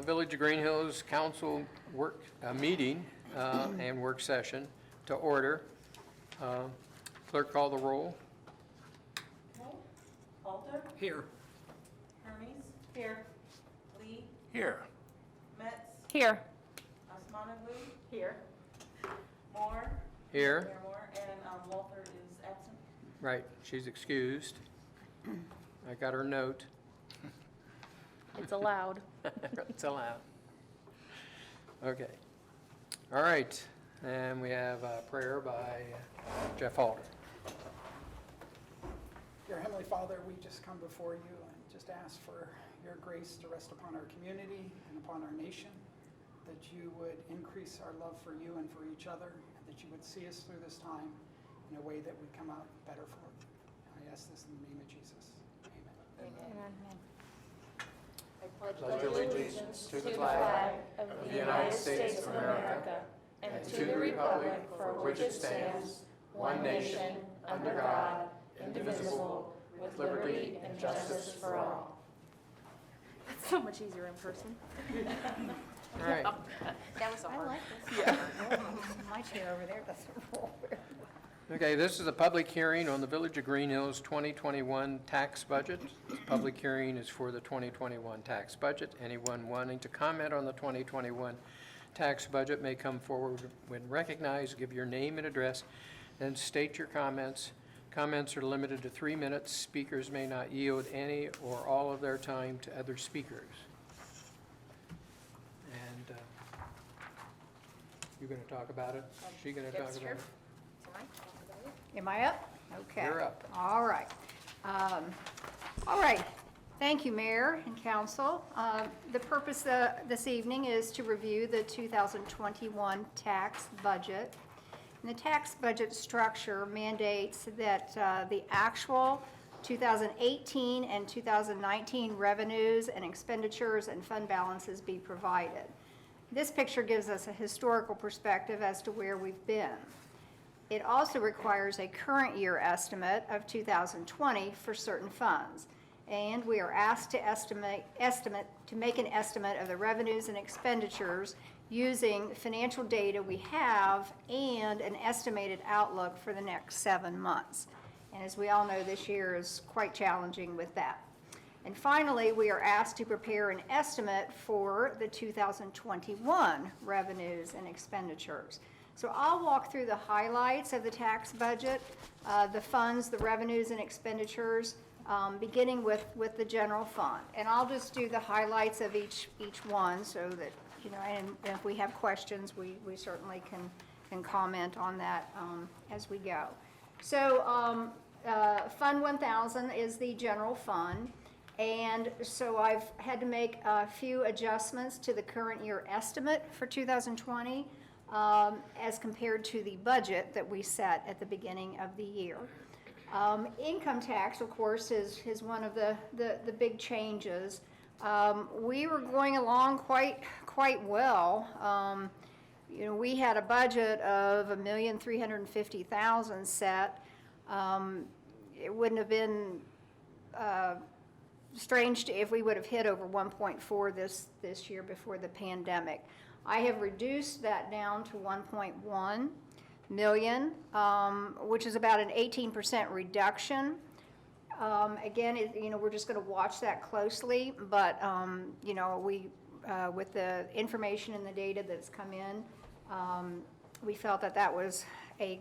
Village of Greenhills Council work meeting and work session to order. Clerk, call the roll. Halter? Here. Hermes? Here. Lee? Here. Metz? Here. Osmanoglu? Here. Moore? Here. Mayor Moore, and Walter is absent. Right, she's excused. I got her note. It's allowed. It's allowed. Okay. All right, and we have a prayer by Jeff Halter. Dear Heavenly Father, we just come before you and just ask for your grace to rest upon our community and upon our nation, that you would increase our love for you and for each other, and that you would see us through this time in a way that we come out better for it. I ask this in the name of Jesus. Amen. I Pledge allegiance to the flag of the United States of America and to the republic for which it stands, one nation, under God, indivisible, with liberty and justice for all. It's so much easier in person. All right. That was I hard. like this. Yeah. My chair over there doesn't roll very well. Okay, this is a public hearing on the Village of Greenhills 2021 tax budget. The public hearing is for the 2021 tax budget. Anyone wanting to comment on the 2021 tax budget may come forward when recognized. Give your name and address, then state your comments. Comments are limited to 3 minutes. Speakers may not yield any or all of their time to other speakers. And you going to talk about it? She going to talk about it? Am I up? Okay. You're up. All right. All right. Thank you, Mayor and Council. The purpose this evening is to review the 2021 tax budget. And the tax budget structure mandates that the actual 2018 and 2019 revenues and expenditures and fund balances be provided. This picture gives us a historical perspective as to where we've been. It also requires a current year estimate of 2020 for certain funds. And we are asked to make an estimate of the revenues and expenditures using financial data we have and an estimated outlook for the next 7 months. And as we all know, this year is quite challenging with that. And finally, we are asked to prepare an estimate for the 2021 revenues and expenditures. So I'll walk through the highlights of the tax budget, the funds, the revenues and expenditures, beginning with the general fund. And I'll just do the highlights of each one so that, you know, and if we have questions, we certainly can comment on that as we go. So Fund 1000 is the general fund. And so I've had to make a few adjustments to the current year estimate for 2020 as compared to the budget that we set at the beginning of the year. Income tax, of course, is one of the big changes. We were going along quite well. You know, we had a budget of $1,350,000 set. It wouldn't have been strange if we would have hit over 1.4 this year before the pandemic. I have reduced that down to 1.1 million, which is about an 18% reduction. Again, you know, we're just going to watch that closely, but you know, we with the information and the data that's come in, we felt that was a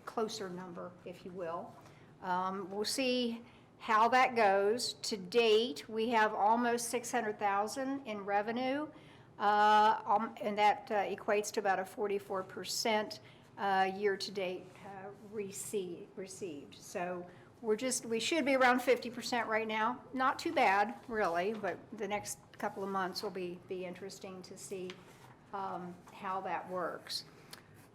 closer number, if you will. We'll see how that goes. To date, we have almost 600,000 in revenue, and that equates to about a 44% year-to-date received. So we should be around 50% right now. Not too bad, really, but the next couple of months will be interesting to see how that works.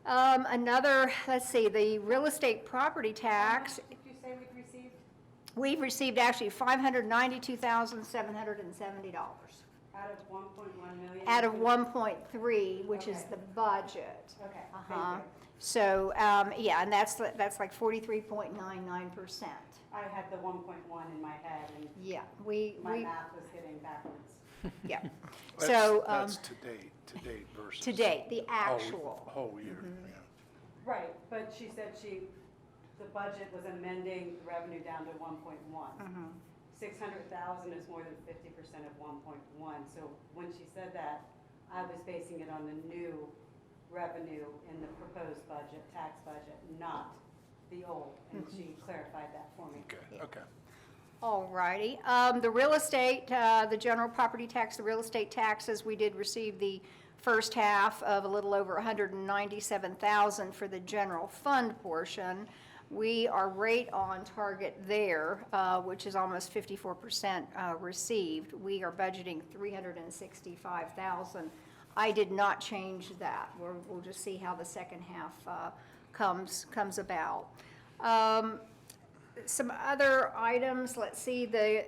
Let's see, the real estate property tax. Did you say we'd received? We've received actually $592,770. Out of 1.1 million? Out of 1.3, which is Okay. the budget. Okay, Uh-huh. thank you. So, yeah, and that's like 43.99%. I had the 1.1 in my head and Yeah, my math was hitting backwards. Yeah. So, That's to date versus. to date, the actual. Whole year, Mm-hmm. yeah. Right, but she said the budget was amending the revenue down to 1.1. 600,000 is more than 50% of 1.1. So when she said that, I was basing it on the new revenue in the proposed budget, tax budget, not the old. And she clarified that for me. Okay. All righty. The real estate, the general property tax, the real estate taxes, we did receive the first half of a little over 197,000 for the general fund portion. We are right on target there, which is almost 54% received. We are budgeting 365,000. I did not change that. We'll just see how the second half comes about. Some other items, let's see, let's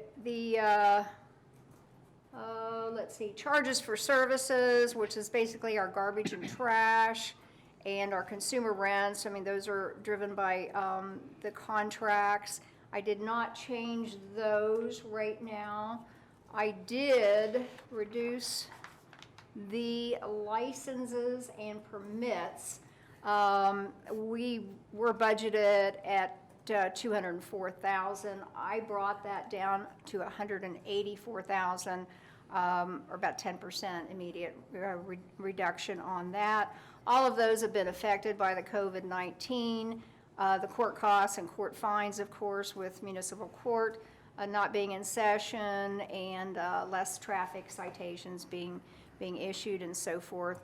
see, charges for services, which is basically our garbage and trash, and our consumer rents. I mean, those are driven by the contracts. I did not change those right now. I did reduce the licenses and permits. We were budgeted at 204,000. I brought that down to 184,000, or about 10% immediate reduction on that. All of those have been affected by the COVID-19, the court costs and court fines, of course, with municipal court not being in session, and less traffic citations being issued and so forth.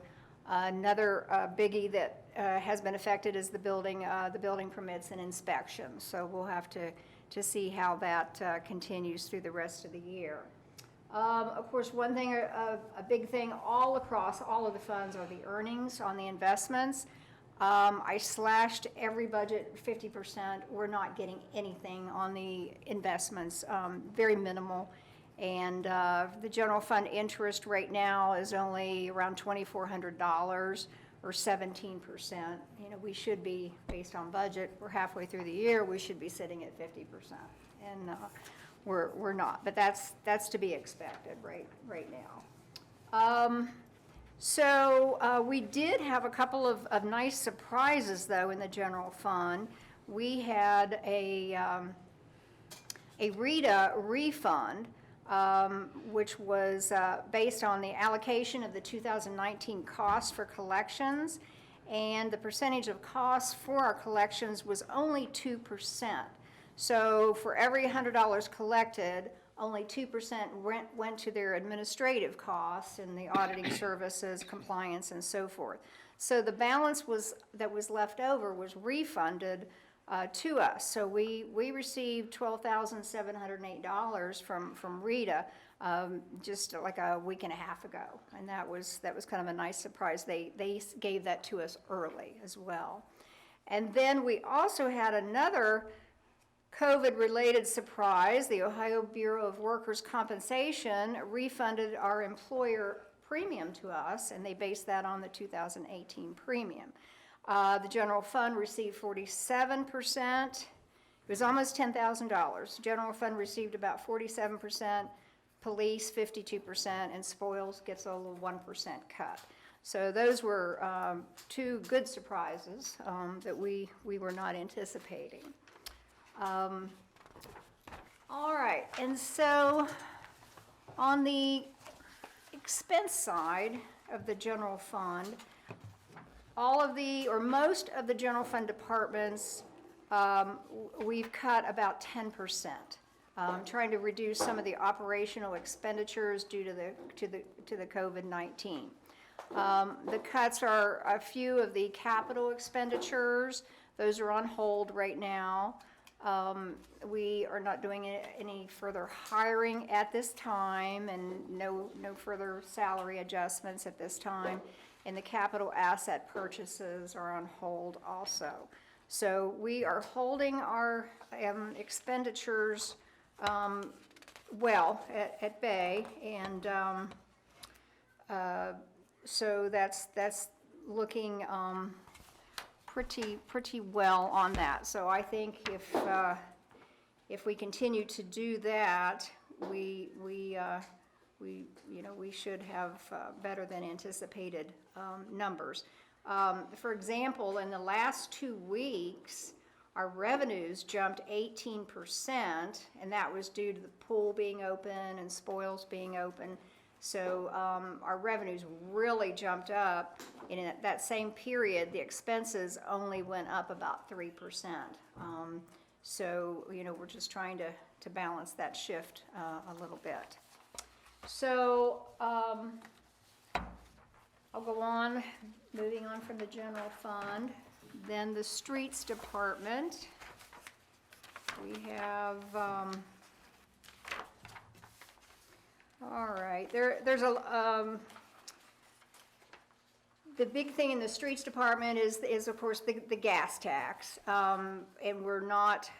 Another biggie that has been affected is the building permits and inspections. So we'll have to see how that continues through the rest of the year. Of course, one thing, a big thing all across all of the funds are the earnings on the investments. I slashed every budget 50%. We're not getting anything on the investments, very minimal. And the general fund interest right now is only around $2,400 or 17%. You know, we should be, based on budget, we're halfway through the year, we should be sitting at 50%. And we're not, but that's to be expected right now. So we did have a couple of nice surprises, though, in the general fund. We had a RETA refund, which was based on the allocation of the 2019 costs for collections, and the percentage of costs for our collections was only 2%. So for every $100 collected, only 2% went to their administrative costs and the auditing services, compliance, and so forth. So the balance that was left over was refunded to us. So we received $12,708 from RETA just like a week and a half ago, and that was kind of a nice surprise. They gave that to us early as well. And then we also had another COVID-related surprise. The Ohio Bureau of Workers' Compensation refunded our employer premium to us, and they based that on the 2018 premium. The general fund received 47%. It was almost $10,000. General fund received about 47%, police 52%, and spoils gets a little 1% cut. So those were two good surprises that we were not anticipating. All right, and so on the expense side of the general fund, all of the, or most of the general fund departments, we've cut about 10%, trying to reduce some of the operational expenditures due to the COVID-19. The cuts are a few of the capital expenditures. Those are on hold right now. We are not doing any further hiring at this time, and no further salary adjustments at this time. And the capital asset purchases are on hold also. So we are holding our expenditures well at bay, and so that's looking pretty well on that. So I think if we continue to do that, we we should have better than anticipated numbers. For example, in the last 2 weeks, our revenues jumped 18%, and that was due to the pool being open and spoils being open. So our revenues really jumped up, and in that same period, the expenses only went up about 3%. So, we're just trying to balance that shift a little bit. So I'll go on, moving on from the general fund. Then the streets department, we have, all right, there's the big thing in the streets department is of course the gas tax, and we're not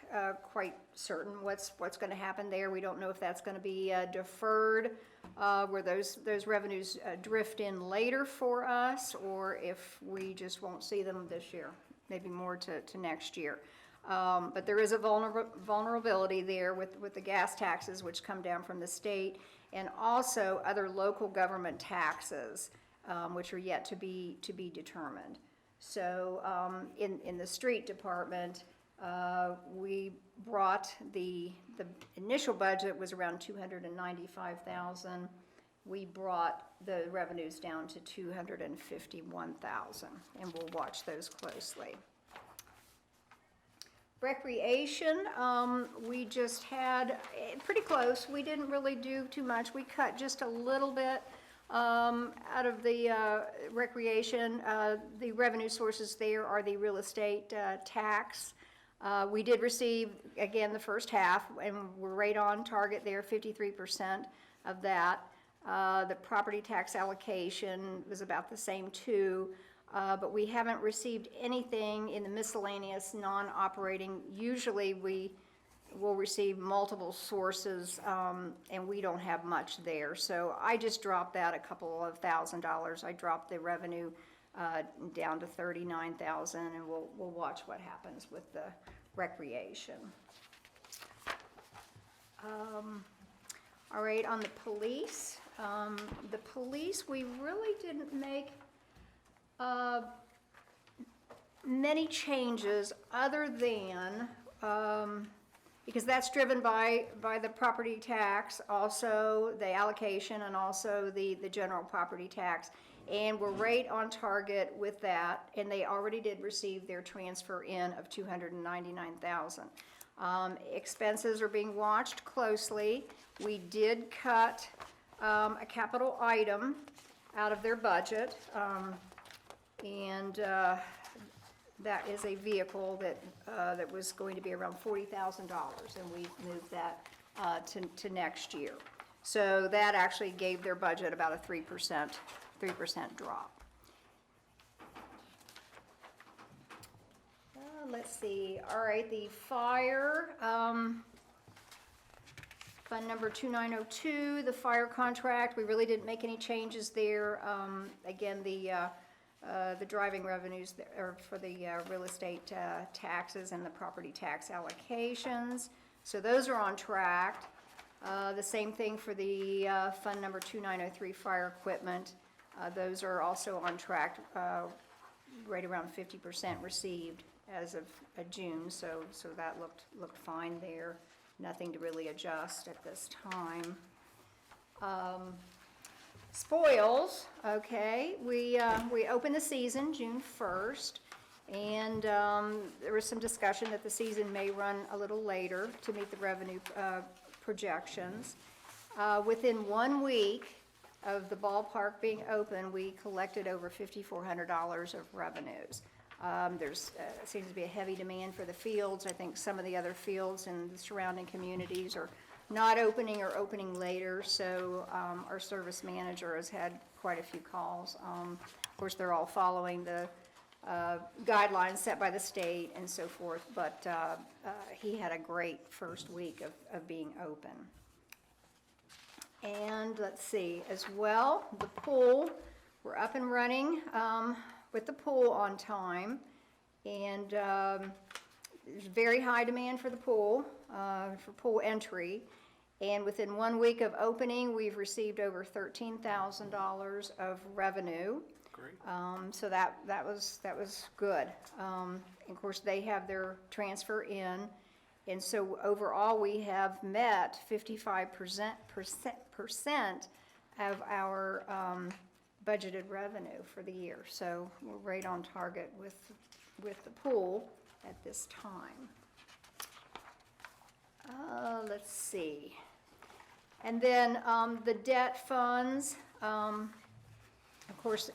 quite certain what's going to happen there. We don't know if that's going to be deferred, where those revenues drift in later for us, or if we just won't see them this year, maybe more to next year. But there is a vulnerability there with the gas taxes, which come down from the state, and also other local government taxes, which are yet to be determined. So in the street department, we brought the initial budget was around $295,000. We brought the revenues down to $251,000, and we'll watch those closely. Recreation, we just had pretty close. We didn't really do too much. We cut just a little bit out of the recreation. The revenue sources there are the real estate tax. We did receive, again, the first half, and we're right on target there, 53% of that. The property tax allocation was about the same too, but we haven't received anything in the miscellaneous non-operating. Usually we will receive multiple sources, and we don't have much there. So I just dropped that a couple of $1,000s. I dropped the revenue down to $39,000, and we'll watch what happens with the recreation. All right, on the police, we really didn't make many changes other than, because that's driven by the property tax, also the allocation, and also the general property tax. And we're right on target with that, and they already did receive their transfer in of $299,000. Expenses are being watched closely. We did cut a capital item out of their budget, and that is a vehicle that was going to be around $40,000, and we moved that to next year. So that actually gave their budget about a 3% drop. Let's see. All right, the fire fund number 2902, the fire contract. We really didn't make any changes there. Again, the driving revenues are for the real estate taxes and the property tax allocations. So those are on track. The same thing for the fund number 2903, fire equipment. Those are also on track, right around 50% received as of June. So that looked fine there. Nothing to really adjust at this time. Spoils, okay, we opened the season June 1st, and there was some discussion that the season may run a little later to meet the revenue projections. Within 1 week of the ballpark being open, we collected over $5,400 of revenues. There's seems to be a heavy demand for the fields. I think some of the other fields in the surrounding communities are not opening or opening later, so our service manager has had quite a few calls. Of course, they're all following the guidelines set by the state and so forth, but he had a great first week of being open. And let's see, as well, the pool, we're up and running with the pool on time, and there's very high demand for the pool, for pool entry, And within 1 week of opening, we've received over $13,000 of revenue. Great. So that was good. Of course, they have their transfer in, and so overall, we have met 55% of our budgeted revenue for the year. So we're right on target with the pool at this time. Let's see. And then the debt funds, of course,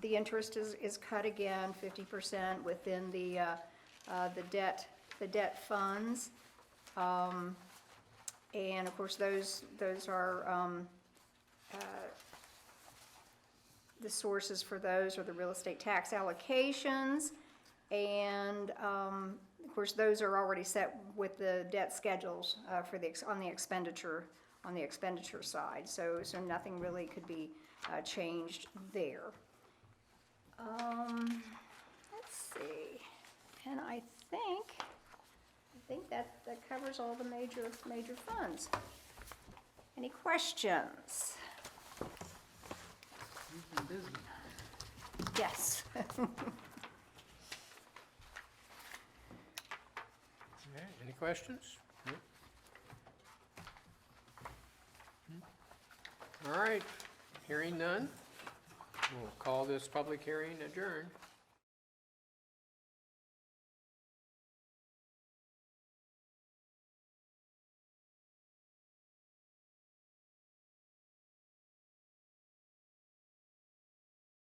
the interest is cut again, 50% within the debt funds. And of course, those are, the sources for those are the real estate tax allocations. And of course, those are already set with the debt schedules on the expenditure side. So nothing really could be changed there. Let's see, and I think that covers all the major funds. Any questions? You've been busy. Yes. Okay, any questions? No? All right, hearing none, we'll call this public hearing adjourned.